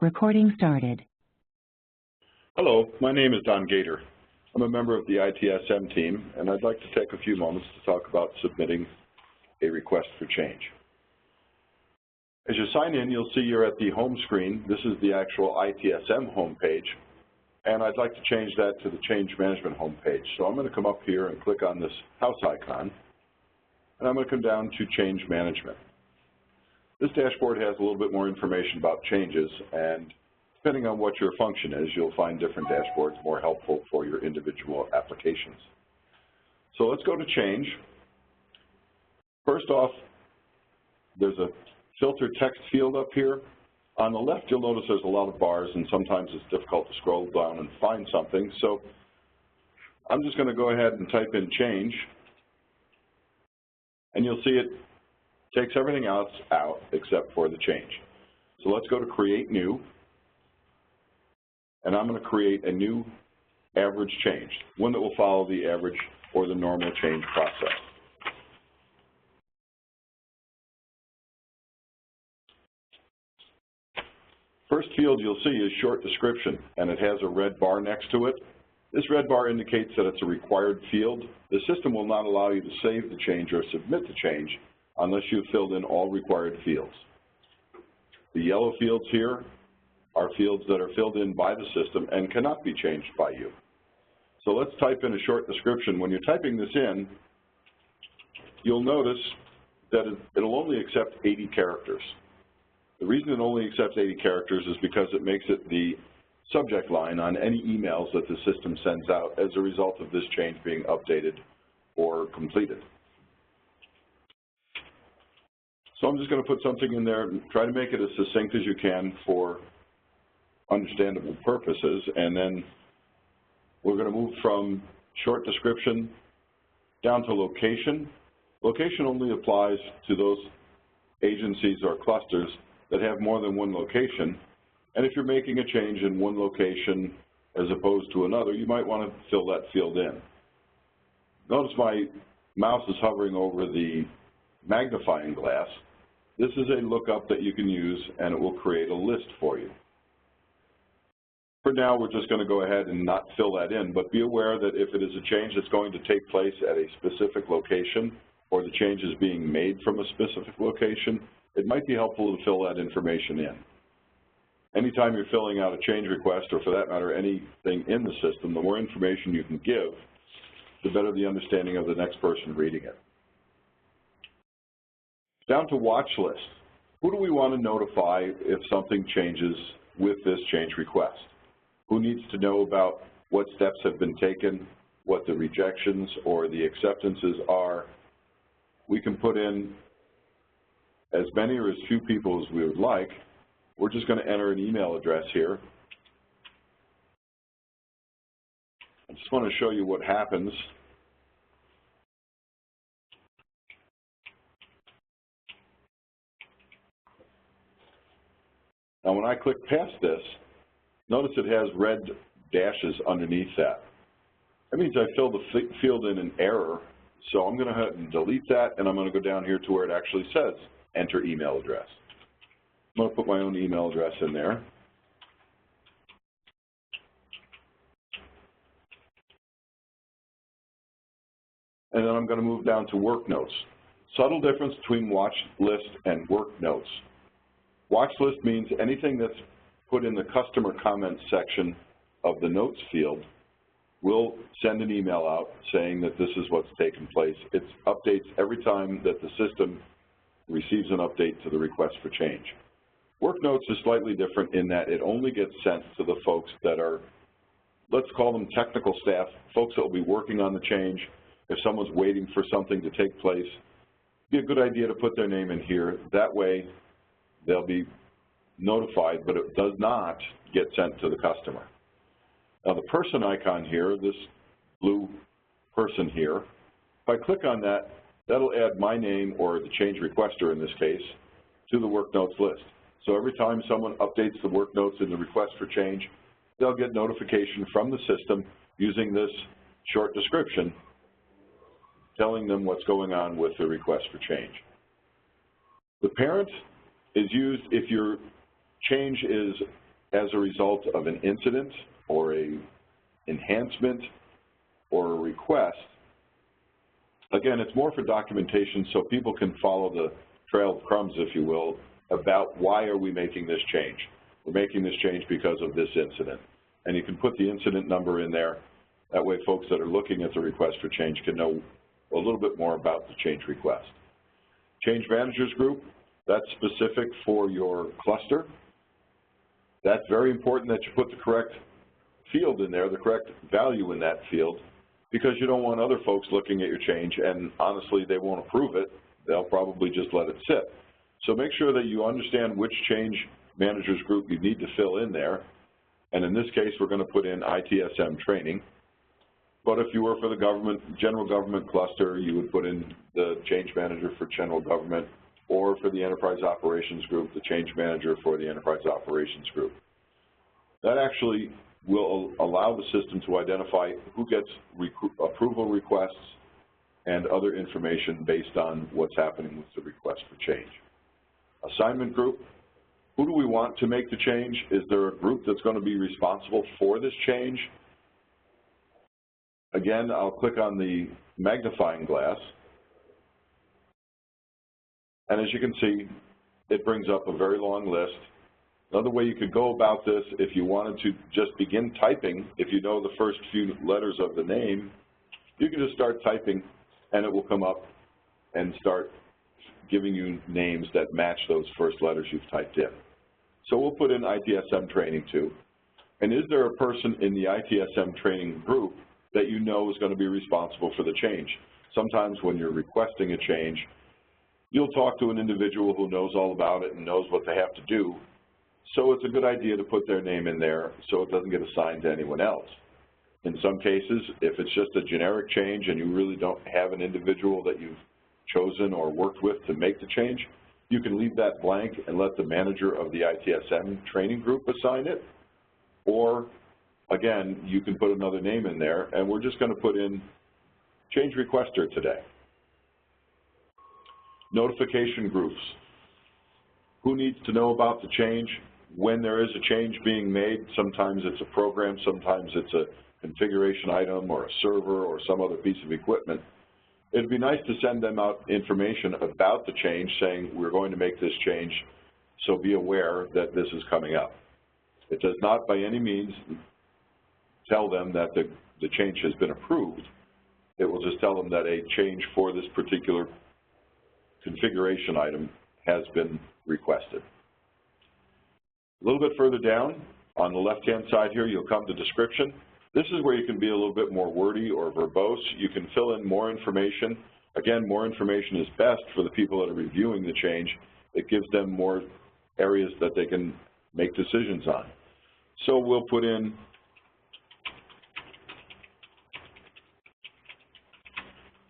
Recording started. Hello, my name is Don Gator. I'm a member of the ITSM team, and I'd like to take a few moments to talk about submitting a request for change. As you sign in, you'll see you're at the home screen. This is the actual ITSM homepage, and I'd like to change that to the change management homepage. So I'm going to come up here and click on this house icon, and I'm going to come down to change management. This dashboard has a little bit more information about changes, and depending on what your function is, you'll find different dashboards more helpful for your individual applications. So let's go to change. First off, there's a filter text field up here. On the left, you'll notice there's a lot of bars, and sometimes it's difficult to scroll down and find something. So I'm just going to go ahead and type in change, and you'll see it takes everything else out except for the change. So let's go to create new, and I'm going to create a new average change, one that will follow the average or the normal change process. First field you'll see is short description, and it has a red bar next to it. This red bar indicates that it's a required field. The system will not allow you to save the change or submit the change unless you've filled in all required fields. The yellow fields here are fields that are filled in by the system and cannot be changed by you. So let's type in a short description. When you're typing this in, you'll notice that it'll only accept 80 characters. The reason it only accepts 80 characters is because it makes it the subject line on any emails that the system sends out as a result of this change being updated or completed. So I'm just going to put something in there and try to make it as succinct as you can for understandable purposes, and then we're going to move from short description down to location. Location only applies to those agencies or clusters that have more than one location, and if you're making a change in one location as opposed to another, you might want to fill that field in. Notice my mouse is hovering over the magnifying glass. This is a lookup that you can use, and it will create a list for you. For now, we're just going to go ahead and not fill that in, but be aware that if it is a change that's going to take place at a specific location, or the change is being made from a specific location, it might be helpful to fill that information in. Anytime you're filling out a change request, or for that matter, anything in the system, the more information you can give, the better the understanding of the next person reading it. Down to watch list. Who do we want to notify if something changes with this change request? Who needs to know about what steps have been taken, what the rejections or the acceptances are? We can put in as many or as few people as we would like. We're just going to enter an email address here. I just want to show you what happens. Now when I click past this, notice it has red dashes underneath that. That means I filled the field in an error, so I'm going to go ahead and delete that, and I'm going to go down here to where it actually says enter email address. I'm going to put my own email address in there. And then I'm going to move down to work notes. Subtle difference between watch list and work notes. Watch list means anything that's put in the customer comments section of the notes field will send an email out saying that this is what's taken place. It updates every time that the system receives an update to the request for change. Work notes is slightly different in that it only gets sent to the folks that are, let's call them technical staff, folks that will be working on the change. If someone's waiting for something to take place, it'd be a good idea to put their name in here. That way, they'll be notified, but it does not get sent to the customer. Now the person icon here, this blue person here, if I click on that, that'll add my name, or the change requester in this case, to the work notes list. So every time someone updates the work notes in the request for change, they'll get notification from the system using this short description telling them what's going on with the request for change. The parent is used if your change is as a result of an incident or a enhancement or a request, again, it's more for documentation so people can follow the trail of crumbs, if you will, about why are we making this change. We're making this change because of this incident. And you can put the incident number in there. That way folks that are looking at the request for change can know a little bit more about the change request. Change managers group, that's specific for your cluster. That's very important that you put the correct field in there, the correct value in that field, because you don't want other folks looking at your change and honestly they won't approve it. They'll probably just let it sit. So make sure that you understand which change managers group you need to fill in there. And in this case, we're going to put in ITSM training. But if you were for the general government cluster, you would put in the change manager for general government, or for the enterprise operations group, the change manager for the enterprise operations group. That actually will allow the system to identify who gets approval requests and other information based on what's happening with the request for change. Assignment group, who do we want to make the change? Is there a group that's going to be responsible for this change? Again, I'll click on the magnifying glass, and as you can see, it brings up a very long list. Another way you could go about this, if you wanted to just begin typing, if you know the first few letters of the name, you can just start typing and it will come up and start giving you names that match those first letters you've typed in. So we'll put in ITSM training too. And is there a person in the ITSM training group that you know is going to be responsible for the change? Sometimes when you're requesting a change, you'll talk to an individual who knows all about it and knows what they have to do. So it's a good idea to put their name in there so it doesn't get assigned to anyone else. In some cases, if it's just a generic change and you really don't have an individual that you've chosen or worked with to make the change, you can leave that blank and let the manager of the ITSM training group assign it. Or, again, you can put another name in there, and we're just going to put in change requester today. Notification groups. Who needs to know about the change? When there is a change being made, sometimes it's a program, sometimes it's a configuration item or a server or some other piece of equipment. It'd be nice to send them out information about the change saying we're going to make this change, so be aware that this is coming up. It does not by any means tell them that the change has been approved. It will just tell them that a change for this particular configuration item has been requested. A little bit further down on the left-hand side here, you'll come to description. This is where you can be a little bit more wordy or verbose. You can fill in more information. Again, more information is best for the people that are reviewing the change. It gives them more areas that they can make decisions on. So we'll put in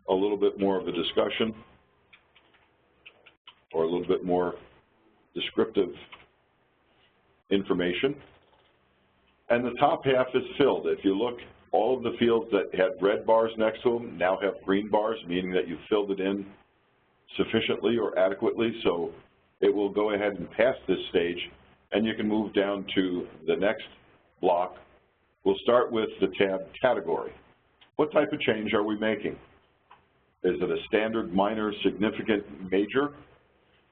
a little bit more of a discussion or a little bit more descriptive information. And the top half is filled. If you look, all of the fields that had red bars next to them now have green bars, meaning that you filled it in sufficiently or adequately, so it will go ahead and pass this stage, and you can move down to the next block. We'll start with the tab category. What type of change are we making? Is it a standard, minor, significant, major?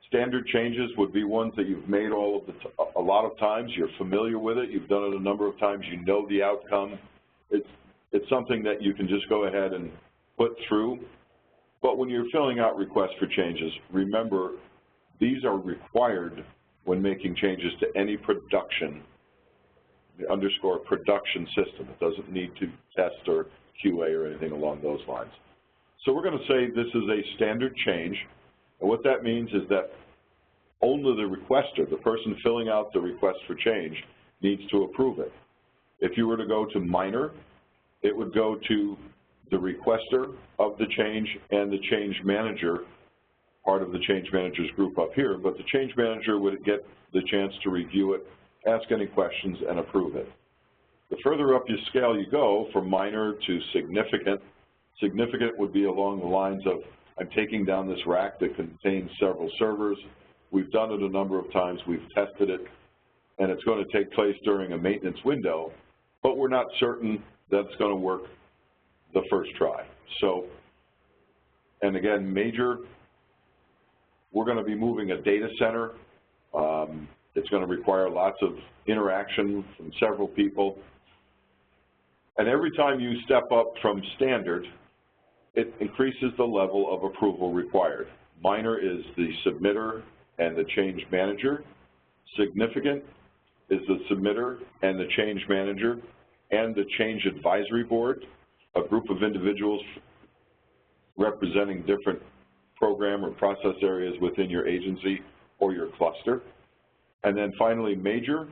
Standard changes would be ones that you've made a lot of times. You're familiar with it. You've done it a number of times. You know the outcome. It's something that you can just go ahead and put through. But when you're filling out requests for changes, remember these are required when making changes to any production, underscore production system. It doesn't need to test or QA or anything along those lines. So we're going to say this is a standard change. And what that means is that only the requester, the person filling out the request for change, needs to approve it. If you were to go to minor, it would go to the requester of the change and the change manager, part of the change managers group up here, but the change manager would get the chance to review it, ask any questions, and approve it. The further up your scale you go, from minor to significant, significant would be along the lines of, I'm taking down this rack that contains several servers. We've done it a number of times. We've tested it. and it's going to take place during a maintenance window, but we're not certain that's going to work the first try. So, and again, major, we're going to be moving a data center. It's going to require lots of interaction from several people. And every time you step up from standard, it increases the level of approval required. Minor is the submitter and the change manager. Significant is the submitter and the change manager and the change advisory board, a group of individuals representing different program or process areas within your agency or your cluster. And then finally, major,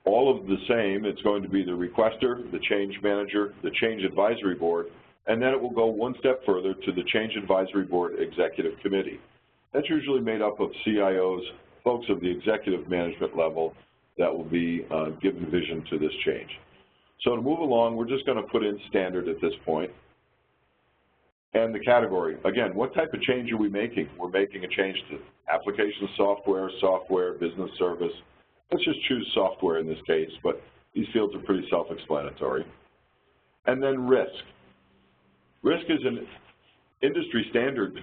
all of the same. It's going to be the requester, the change manager, the change advisory board, and then it will go one step further to the change advisory board executive committee. That's usually made up of CIOs, folks of the executive management level that will be giving vision to this change. So to move along, we're just going to put in standard at this point. And the category, again, what type of change are we making? We're making a change to application software, business service. Let's just choose software in this case, but these fields are pretty self-explanatory. And then risk. Risk is an industry standard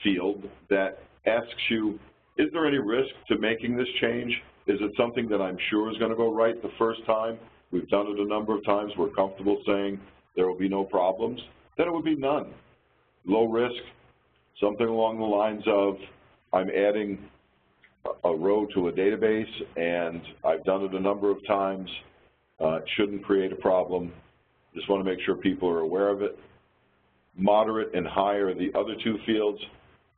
field that asks you, is there any risk to making this change? Is it something that I'm sure is going to go right the first time? We've done it a number of times. We're comfortable saying there will be no problems. Then it would be none. Low risk, something along the lines of I'm adding a row to a database and I've done it a number of times. It shouldn't create a problem. Just want to make sure people are aware of it. Moderate and high are the other two fields.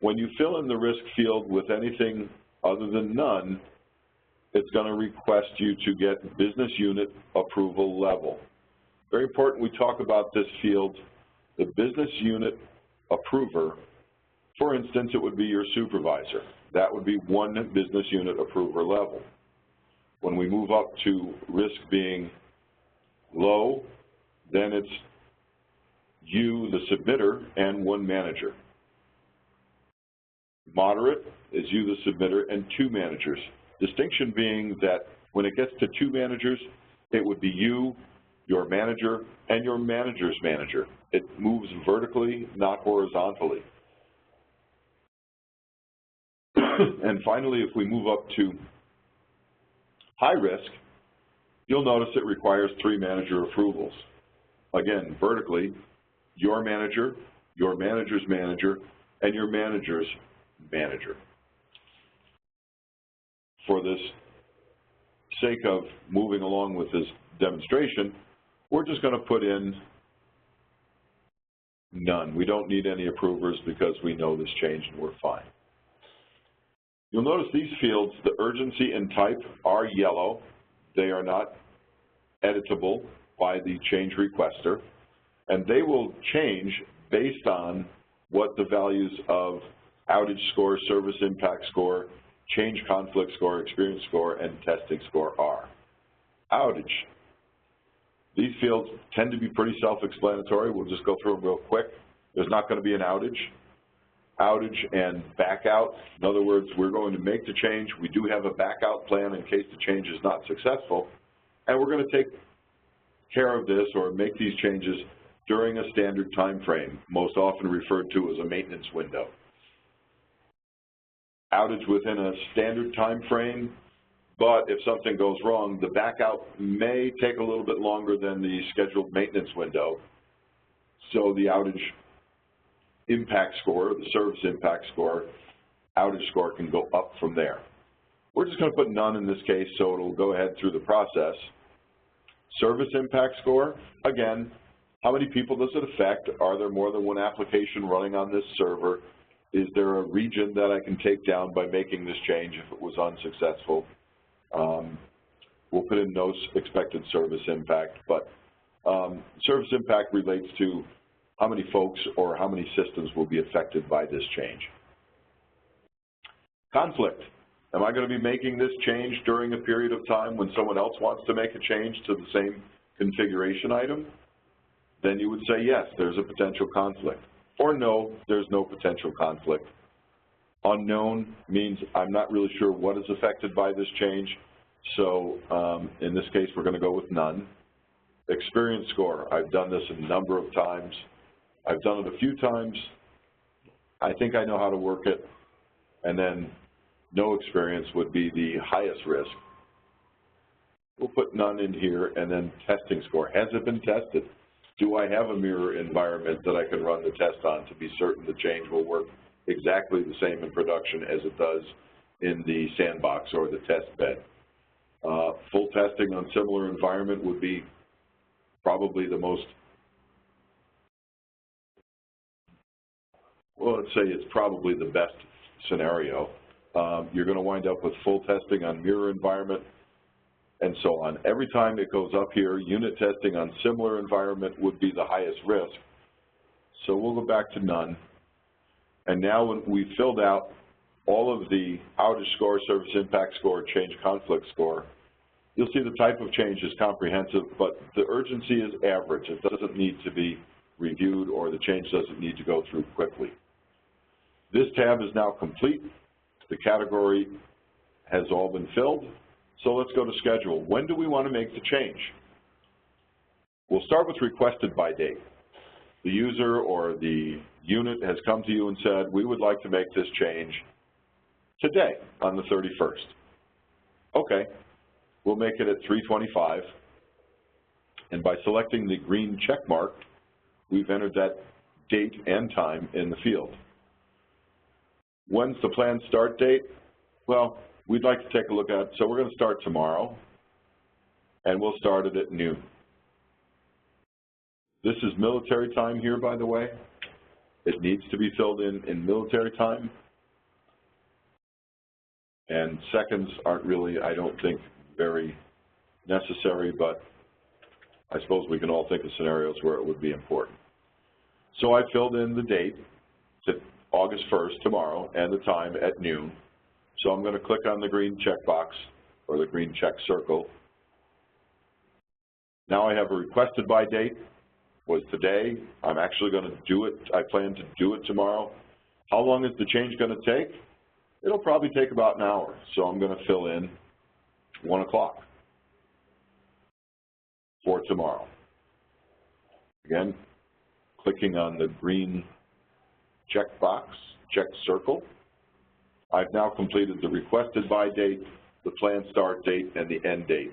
When you fill in the risk field with anything other than none, it's going to request you to get business unit approval level. Very important we talk about this field. The business unit approver, for instance, it would be your supervisor. That would be one business unit approver level. When we move up to risk being low, then it's you, the submitter, and one manager. Moderate is you, the submitter, and two managers. Distinction being that when it gets to two managers, it would be you, your manager, and your manager's manager. It moves vertically, not horizontally. And finally, if we move up to high risk, you'll notice it requires three manager approvals. Again, vertically, your manager's manager, and your manager's manager. For this sake of moving along with this demonstration, we're just going to put in none. We don't need any approvers because we know this change and we're fine. You'll notice these fields, the urgency and type, are yellow. They are not editable by the change requester, and they will change based on what the values of outage score, service impact score, change conflict score, experience score, and testing score are. Outage. These fields tend to be pretty self-explanatory. We'll just go through them real quick. There's not going to be an outage. Outage and back out. In other words, we're going to make the change. We do have a back out plan in case the change is not successful, and we're going to take care of this or make these changes during a standard time frame, most often referred to as a maintenance window. Outage within a standard time frame, but if something goes wrong, the back out may take a little bit longer than the scheduled maintenance window, so the outage impact score, the service impact score, outage score can go up from there. We're just going to put none in this case, so it'll go ahead through the process. Service impact score, again, how many people does it affect? Are there more than one application running on this server? Is there a region that I can take down by making this change if it was unsuccessful? We'll put in no expected service impact, but service impact relates to how many folks or how many systems will be affected by this change. Conflict. Am I going to be making this change during a period of time when someone else wants to make a change to the same configuration item? Then you would say yes, there's a potential conflict. Or no, there's no potential conflict. Unknown means I'm not really sure what is affected by this change, So in this case, we're going to go with none. Experience score, I've done this a number of times. I've done it a few times. I think I know how to work it. And then no experience would be the highest risk. We'll put none in here, and then testing score. Has it been tested? Do I have a mirror environment that I can run the test on to be certain the change will work exactly the same in production as it does in the sandbox or the test bed? Full testing on similar environment would be probably the most, well, let's say it's probably the best scenario. You're going to wind up with full testing on mirror environment and so on. Every time it goes up here, unit testing on similar environment would be the highest risk. So we'll go back to none. And now when we've filled out all of the outage score, service impact score, change conflict score, you'll see the type of change is comprehensive, but the urgency is average. It doesn't need to be reviewed, or the change doesn't need to go through quickly. This tab is now complete. The category has all been filled. So let's go to schedule. When do we want to make the change? We'll start with requested by date. The user or the unit has come to you and said, we would like to make this change today on the 31st. Okay, we'll make it at 3:25. And by selecting the green check mark, we've entered that date and time in the field. When's the planned start date? Well, we'd like to take a look at, so we're going to start tomorrow, and we'll start it at noon. This is military time here, by the way. It needs to be filled in military time. And seconds aren't really, I don't think, very necessary, but I suppose we can all think of scenarios where it would be important. So I filled in the date to August 1st, tomorrow, and the time at noon. So I'm going to click on the green checkbox, or the green check circle. Now I have a requested by date, was today. I'm actually going to do it. I plan to do it tomorrow. How long is the change going to take? It'll probably take about an hour. So I'm going to fill in 1 o'clock for tomorrow. Again, clicking on the green checkbox, check circle. I've now completed the requested by date, the planned start date, and the end date.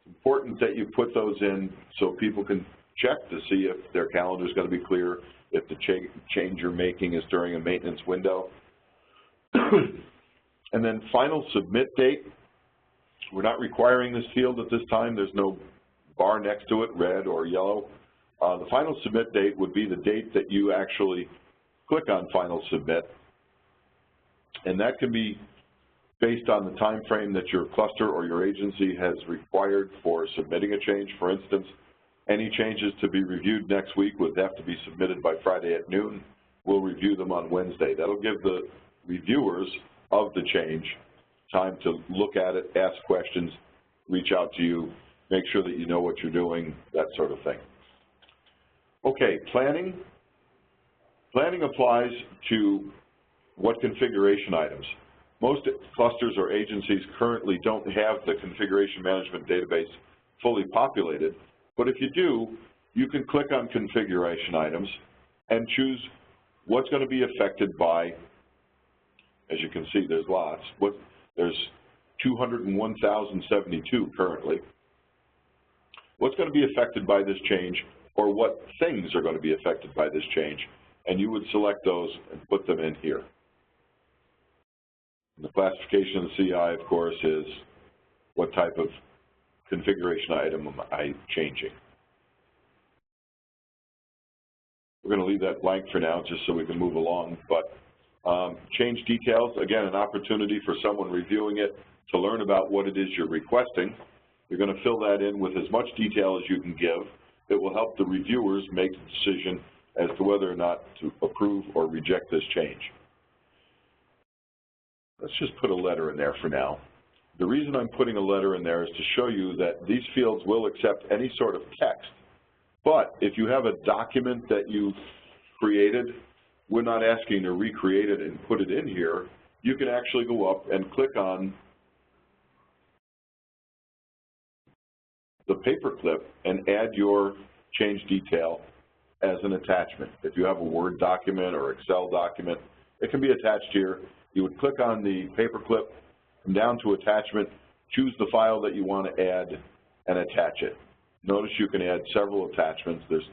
It's important that you put those in so people can check to see if their calendar is going to be clear, if the change you're making is during a maintenance window. And then final submit date. We're not requiring this field at this time. There's no bar next to it, red or yellow. The final submit date would be the date that you actually click on final submit. And that can be based on the time frame that your cluster or your agency has required for submitting a change. For instance, any changes to be reviewed next week would have to be submitted by Friday at noon. We'll review them on Wednesday. That'll give the reviewers of the change time to look at it, ask questions, reach out to you, make sure that you know what you're doing, that sort of thing. Okay, planning. Planning applies to what configuration items? Most clusters or agencies currently don't have the configuration management database fully populated, but if you do, you can click on configuration items and choose what's going to be affected by, as you can see, there's lots. There's 201,072 currently. What's going to be affected by this change, or what things are going to be affected by this change, and you would select those and put them in here. The classification of the CI, of course, is what type of configuration item am I changing. We're going to leave that blank for now just so we can move along, but change details, again, an opportunity for someone reviewing it to learn about what it is you're requesting. You're going to fill that in with as much detail as you can give. It will help the reviewers make the decision as to whether or not to approve or reject this change. Let's just put a letter in there for now. The reason I'm putting a letter in there is to show you that these fields will accept any sort of text. But if you have a document that you've created, we're not asking to recreate it and put it in here. You can actually go up and click on the paperclip and add your change detail as an attachment. If you have a Word document or Excel document, it can be attached here. You would click on the paperclip, come down to attachment, choose the file that you want to add, and attach it. Notice you can add several attachments. There's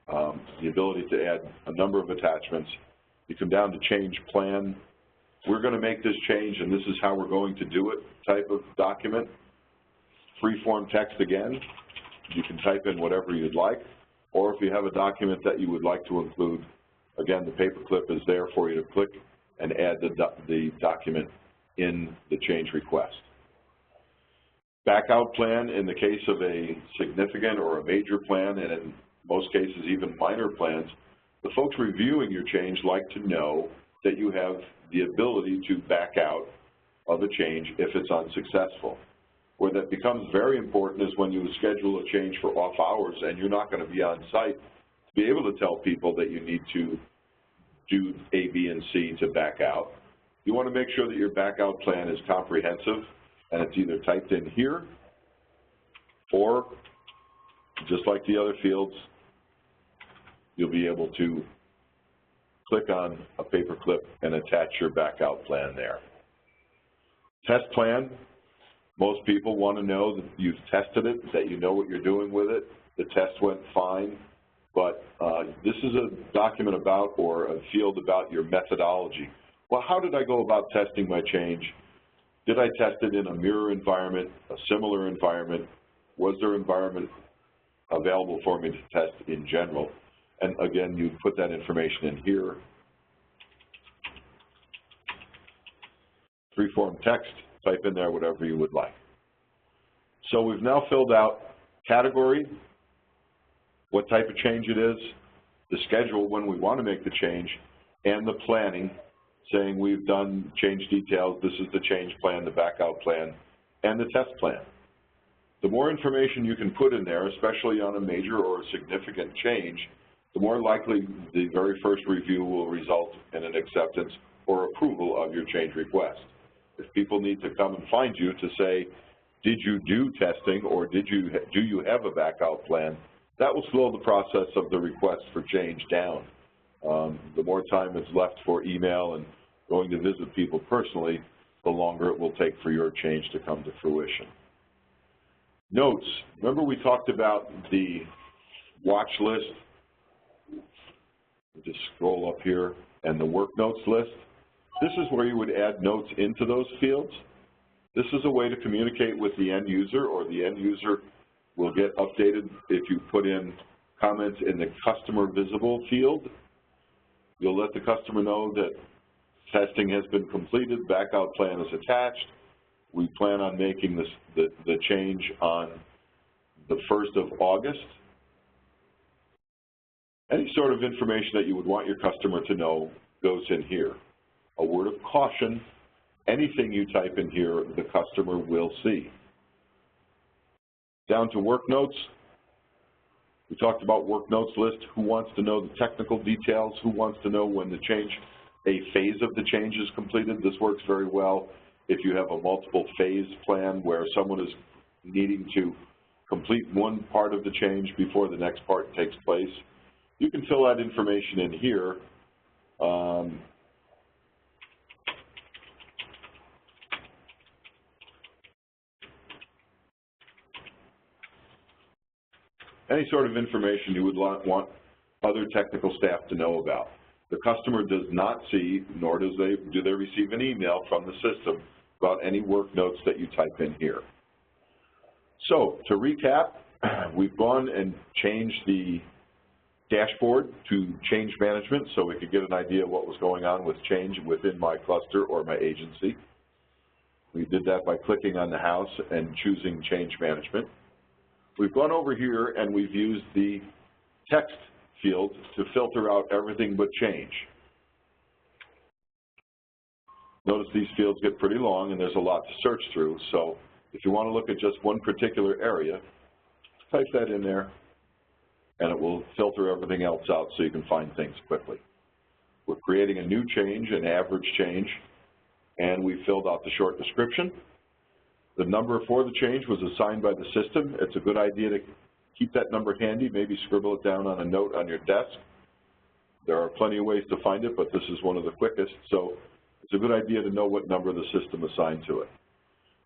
the ability to add a number of attachments. You come down to change plan. We're going to make this change, and this is how we're going to do it type of document. Free-form text again. You can type in whatever you'd like, or if you have a document that you would like to include, again, the paperclip is there for you to click and add the document in the change request. Backout plan in the case of a significant or a major plan, and in most cases even minor plans, the folks reviewing your change like to know that you have the ability to back out of a change if it's unsuccessful. Where that becomes very important is when you schedule a change for off hours and you're not going to be on site, to be able to tell people that you need to do A, B, and C to back out. You want to make sure that your backout plan is comprehensive and it's either typed in here or, just like the other fields, you'll be able to click on a paperclip and attach your backout plan there. Test plan. Most people want to know that you've tested it, that you know what you're doing with it. The test went fine, but this is a document about or a field about your methodology. Well, how did I go about testing my change? Did I test it in a mirror environment, a similar environment? Was there environment available for me to test in general? And again, you put that information in here. Free-form text, type in there whatever you would like. So we've now filled out category, what type of change it is, the schedule when we want to make the change, and the planning, saying we've done change details, this is the change plan, the backout plan, and the test plan. The more information you can put in there, especially on a major or a significant change, the more likely the very first review will result in an acceptance or approval of your change request. If people need to come and find you to say, did you do testing or do you have a backout plan, that will slow the process of the request for change down. The more time is left for email and going to visit people personally, the longer it will take for your change to come to fruition. Notes. Remember we talked about the watch list? Just scroll up here, and the work notes list. This is where you would add notes into those fields. This is a way to communicate with the end user, or the end user will get updated if you put in comments in the customer visible field. You'll let the customer know that testing has been completed, backout plan is attached. We plan on making the change on the 1st of August. Any sort of information that you would want your customer to know goes in here. A word of caution, anything you type in here, the customer will see. Down to work notes. We talked about work notes list. Who wants to know the technical details? Who wants to know when the change, a phase of the change is completed? This works very well if you have a multiple phase plan where someone is needing to complete one part of the change before the next part takes place. You can fill that information in here. Any sort of information you would want other technical staff to know about. The customer does not see, nor do they receive an email from the system about any work notes that you type in here. So to recap, we've gone and changed the dashboard to change management so we could get an idea of what was going on with change within my cluster or my agency. We did that by clicking on the house and choosing change management. We've gone over here and we've used the text field to filter out everything but change. Notice these fields get pretty long and there's a lot to search through, so if you want to look at just one particular area, type that in there and it will filter everything else out so you can find things quickly. We're creating a new change, an average change, and we filled out the short description. The number for the change was assigned by the system. It's a good idea to keep that number handy, maybe scribble it down on a note on your desk. There are plenty of ways to find it, but this is one of the quickest, so it's a good idea to know what number the system assigned to it.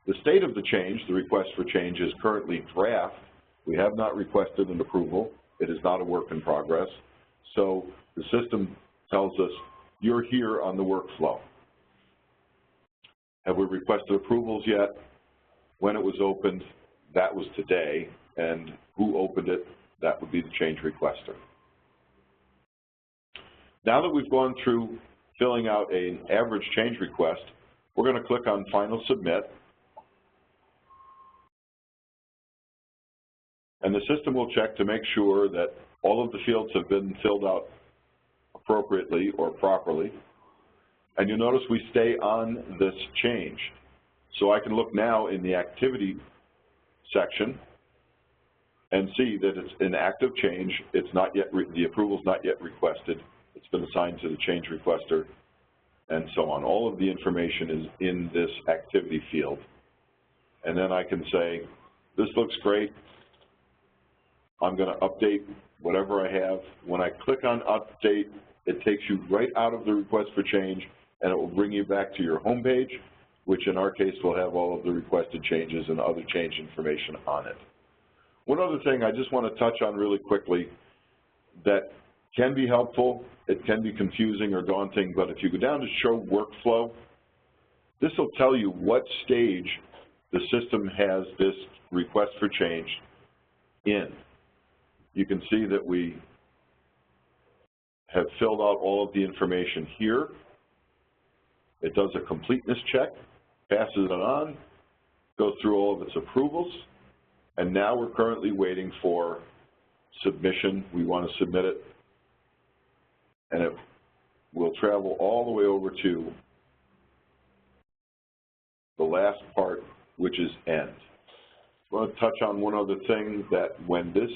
The state of the change, the request for change, is currently draft. We have not requested an approval. It is not a work in progress. So the system tells us, you're here on the workflow. Have we requested approvals yet? When it was opened, that was today, and who opened it, that would be the change requester. Now that we've gone through filling out an average change request, we're going to click on Final Submit. And the system will check to make sure that all of the fields have been filled out appropriately or properly. And you'll notice we stay on this change. So I can look now in the activity section and see that it's an active change. It's not yet, the approval's not yet requested. It's been assigned to the change requester and so on. All of the information is in this activity field. And then I can say, this looks great. I'm going to update whatever I have. When I click on update, it takes you right out of the request for change, and it will bring you back to your home page, which in our case will have all of the requested changes and other change information on it. One other thing I just want to touch on really quickly that can be helpful, it can be confusing or daunting, but if you go down to show workflow, this will tell you what stage the system has this request for change in. You can see that we have filled out all of the information here. It does a completeness check, passes it on, goes through all of its approvals, and now we're currently waiting for submission. We want to submit it, and it will travel all the way over to the last part, which is end. I want to touch on one other thing, that when this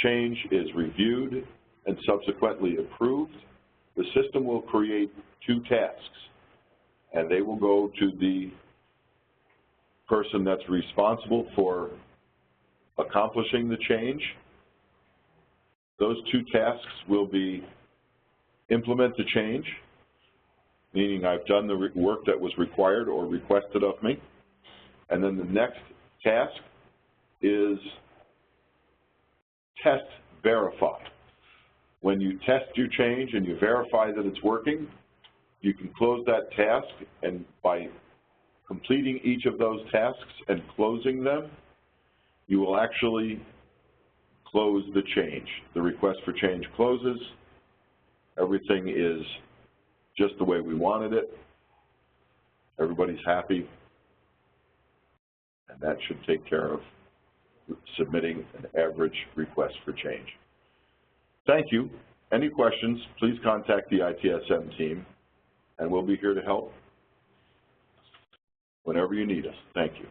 change is reviewed and subsequently approved, the system will create 2 tasks, and they will go to the person that's responsible for accomplishing the change. Those 2 tasks will be implement the change, meaning I've done the work that was required or requested of me, and then the next task is test verify. When you test your change and you verify that it's working, you can close that task, and by completing each of those tasks and closing them, you will actually close the change. The request for change closes. Everything is just the way we wanted it. Everybody's happy, and that should take care of submitting an average request for change. Thank you. Any questions, please contact the ITSM team, and we'll be here to help whenever you need us. Thank you.